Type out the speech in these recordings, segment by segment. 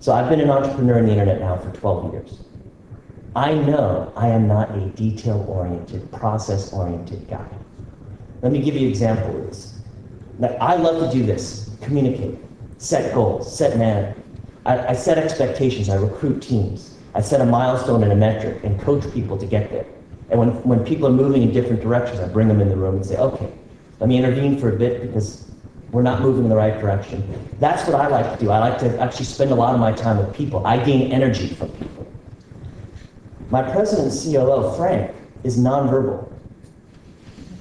So I've been an entrepreneur in the internet now for 12 years. I know I am not a detail-oriented, process-oriented guy. Let me give you an example of this. Now, I love to do this, communicate, set goals, set management. I set expectations, I recruit teams. I set a milestone and a metric and coach people to get there. And when people are moving in different directions, I bring them in the room and say, okay, let me intervene for a bit because we're not moving in the right direction. That's what I like to do. I like to actually spend a lot of my time with people. I gain energy from people. My president and COO, Frank, is nonverbal.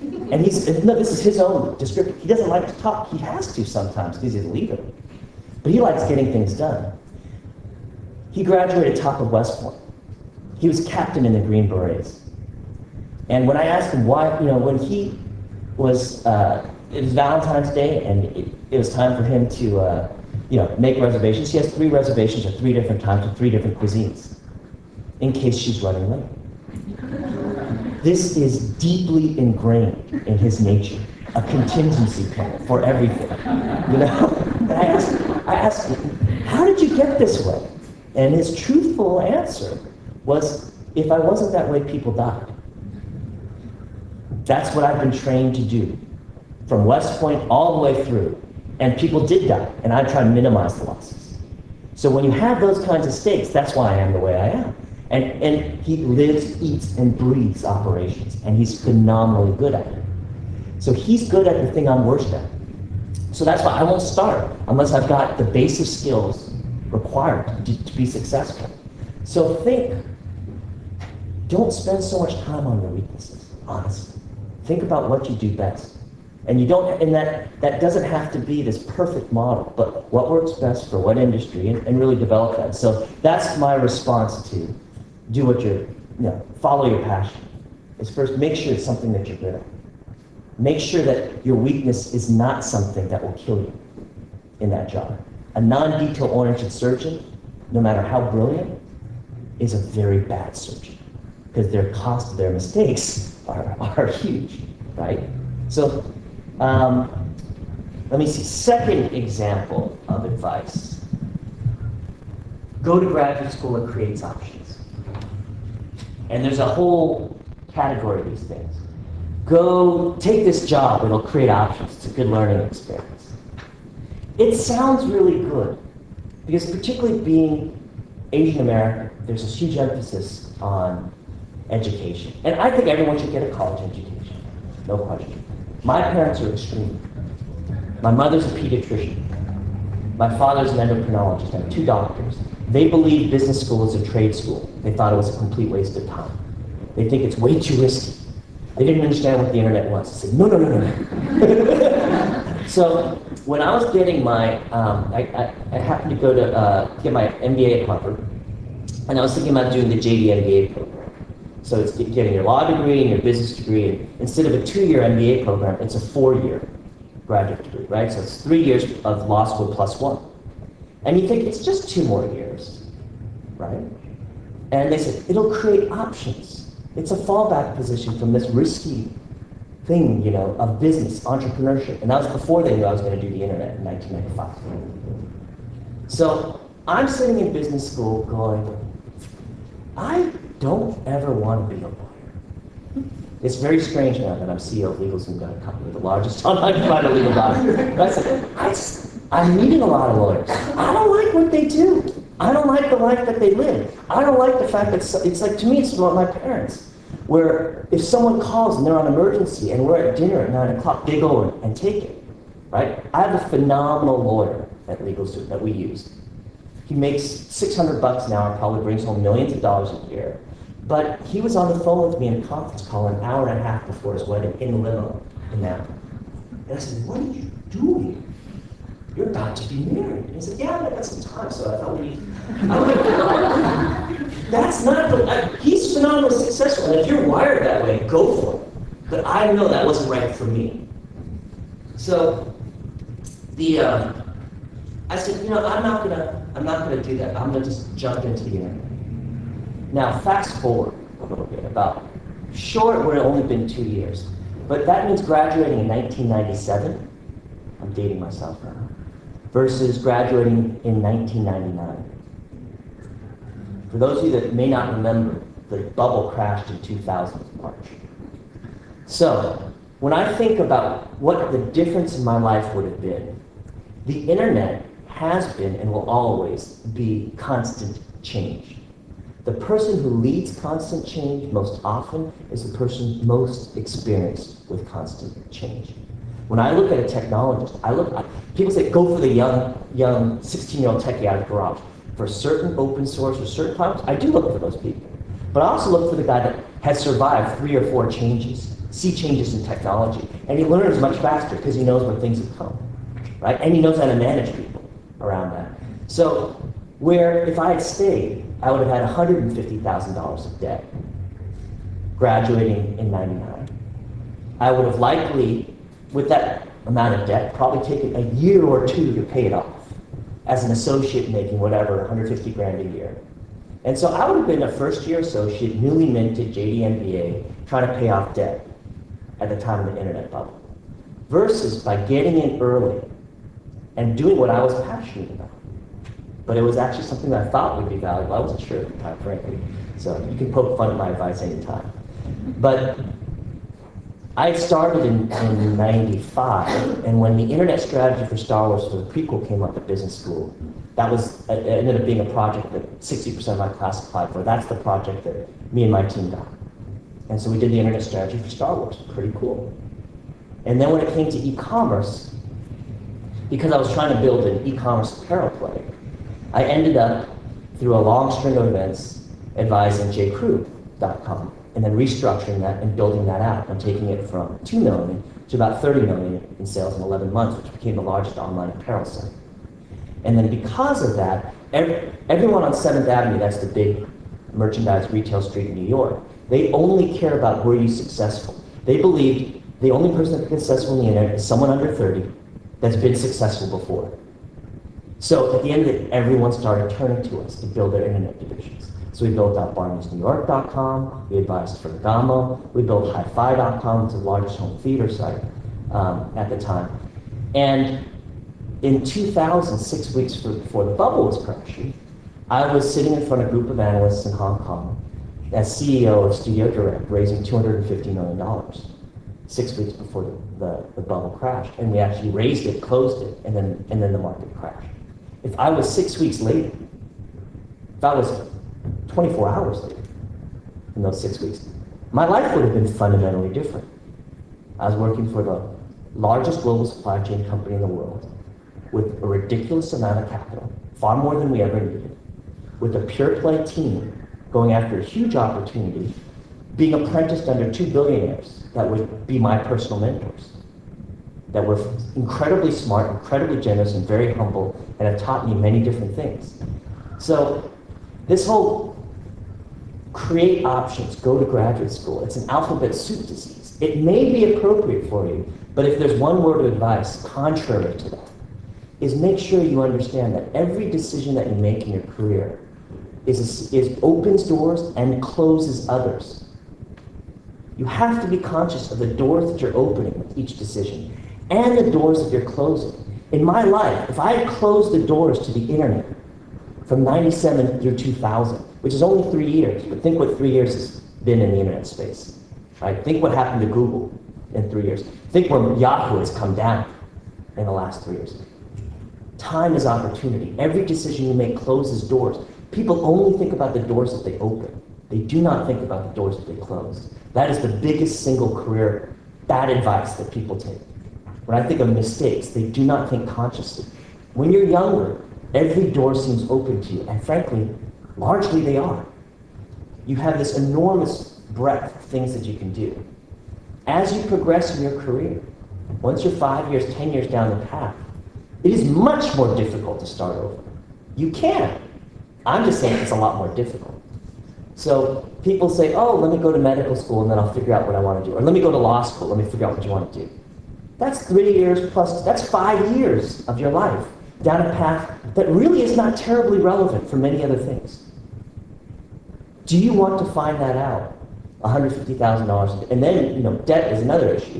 And this is his own description. He doesn't like to talk. He has to sometimes because he's a leader. But he likes getting things done. He graduated top of West Point. He was captain in the Green Berets. And when I asked him why, when he was, it was Valentine's Day and it was time for him to, make reservations. He has 3 reservations at 3 different times with 3 different cuisines in case she's running late. This is deeply ingrained in his nature, a contingency plan for everything, And I asked him, how did you get this way? And his truthful answer was, if I wasn't that way, people died. That's what I've been trained to do, from West Point all the way through. And people did die, and I try to minimize the losses. So when you have those kinds of stakes, that's why I am the way I am. And he lives, eats, and breathes operations, and he's phenomenally good at it. So he's good at the thing I'm worst at. So that's why I won't start unless I've got the basic skills required to be successful. So don't spend so much time on your weaknesses, honestly. Think about what you do best. And that doesn't have to be this perfect model, but what works best for what industry, and really develop that. So that's my response to do what follow your passion. Is first make sure it's something that you're good at. Make sure that your weakness is not something that will kill you in that job. A non-detail-oriented surgeon, no matter how brilliant, is a very bad surgeon because their cost of their mistakes are huge, right? So let me see. Second example of advice. Go to graduate school, it creates options. And there's a whole category of these things. Go take this job, it'll create options. It's a good learning experience. It sounds really good, because particularly being Asian American, there's this huge emphasis on education. And I think everyone should get a college education, no question. My parents are extreme. My mother's a pediatrician. My father's an endocrinologist. I have 2 doctors. They believe business school is a trade school. They thought it was a complete waste of time. They think it's way too risky. They didn't understand what the internet was. I said, no. So when I was getting my, I happened to go to get my MBA at Harvard, and I was thinking about doing the JD MBA program. So it's getting your law degree and your business degree, and instead of a 2-year MBA program, it's a 4-year graduate degree, right? So it's 3 years of law school plus 1. And you think, it's just 2 more years, right? And they said, it'll create options. It's a fallback position from this risky thing, of business, entrepreneurship. And that was before they knew I was going to do the internet in 1995. So I'm sitting in business school going, I don't ever want to be a lawyer. It's very strange now that I'm CEO of LegalZoom, got a company, the largest online provider of legal documents. I said, I'm meeting a lot of lawyers. I don't like what they do. I don't like the life that they live. I don't like the fact that it's like, to me, it's about my parents, where if someone calls and they're on emergency and we're at dinner at 9 o'clock, they go and take it, right? I have a phenomenal lawyer at LegalZoom that we use. He makes $600 an hour, probably brings home millions of dollars a year. But he was on the phone with me in a conference call an hour and a half before his wedding in a limo in Napa. And I said, what are you doing? You're about to be married. And he said, yeah, I got some time, so I thought that's not he's phenomenally successful, and if you're wired that way, go for it. But I know that wasn't right for me. So I said, I'm not gonna do that. I'm gonna just jump into the internet. Now, fast forward a little bit, about short, where it only been 2 years. But that means graduating in 1997, I'm dating myself now, versus graduating in 1999. For those of you that may not remember, the bubble crashed in 2000 in March. So, when I think about what the difference in my life would have been, the internet has been and will always be constant change. The person who leads constant change most often is the person most experienced with constant change. When I look at a technologist, people say, go for the young 16-year-old techie out of the garage. For certain open source or certain products, I do look for those people. But I also look for the guy that has survived 3 or 4 changes, sea changes in technology, and he learns much faster because he knows where things have come, right? And he knows how to manage people around that. So, where if I had stayed, I would have had $150,000 of debt graduating in '99. I would have likely, with that amount of debt, probably taken a year or 2 to pay it off as an associate making whatever, 150 grand a year. And so I would have been a first-year associate, newly minted JD MBA, trying to pay off debt at the time of the internet bubble. Versus by getting in early and doing what I was passionate about. But it was actually something that I thought would be valuable. I wasn't sure at the time, frankly. So you can poke fun at my advice anytime. But I started in '95, and when the internet strategy for Star Wars for the prequel came up at business school, it ended up being a project that 60% of my class applied for. That's the project that me and my team got. And so we did the internet strategy for Star Wars. Pretty cool. And then when it came to e-commerce, because I was trying to build an e-commerce apparel play, I ended up, through a long string of events, advising jcrew.com, and then restructuring that and building that out and taking it from 2 million to about 30 million in sales in 11 months, which became the largest online apparel site. And then because of that, everyone on 7th Avenue, that's the big merchandise retail street in New York, they only care about were you successful. They believed the only person that's successful on the internet is someone under 30 that's been successful before. So at the end of it, everyone started turning to us to build their internet divisions. So we built out Barney'sNewYork.com, we advised Ferragamo, we built HiFi.com, it's the largest home theater site at the time. And in 2000, 6 weeks before the bubble was crashing, I was sitting in front of a group of analysts in Hong Kong as CEO of Studio Direct, raising $250 million 6 weeks before the bubble crashed. And we actually raised it, closed it, and then the market crashed. If I was 6 weeks later, if I was 24 hours later in those 6 weeks, my life would have been fundamentally different. I was working for the largest global supply chain company in the world with a ridiculous amount of capital, far more than we ever needed, with a pure play team going after a huge opportunity, being apprenticed under 2 billionaires that would be my personal mentors, that were incredibly smart, incredibly generous, and very humble, and have taught me many different things. So this whole create options, go to graduate school, it's an alphabet soup disease. It may be appropriate for you, but if there's one word of advice contrary to that, is make sure you understand that every decision that you make in your career opens doors and closes others. You have to be conscious of the doors that you're opening with each decision and the doors that you're closing. In my life, if I had closed the doors to the internet from '97 through 2000, which is only 3 years, but think what 3 years has been in the internet space, right? Think what happened to Google in 3 years. Think where Yahoo has come down in the last 3 years. Time is opportunity. Every decision you make closes doors. People only think about the doors that they open. They do not think about the doors that they close. That is the biggest single career bad advice that people take. When I think of mistakes, they do not think consciously. When you're younger, every door seems open to you, and frankly, largely they are. You have this enormous breadth of things that you can do. As you progress in your career, once you're 5 years, 10 years down the path, it is much more difficult to start over. You can. I'm just saying it's a lot more difficult. So people say, oh, let me go to medical school and then I'll figure out what I want to do. Or let me go to law school, let me figure out what you want to do. That's 3 years plus, that's 5 years of your life down a path that really is not terribly relevant for many other things. Do you want to find that out? $150,000, and then debt is another issue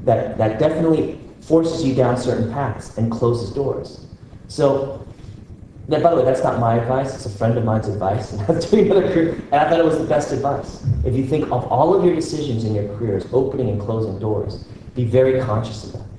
that definitely forces you down certain paths and closes doors. So By the way, that's not my advice. It's a friend of mine's advice. And I was doing another career, and I thought it was the best advice. If you think of all of your decisions in your career as opening and closing doors, be very conscious of that.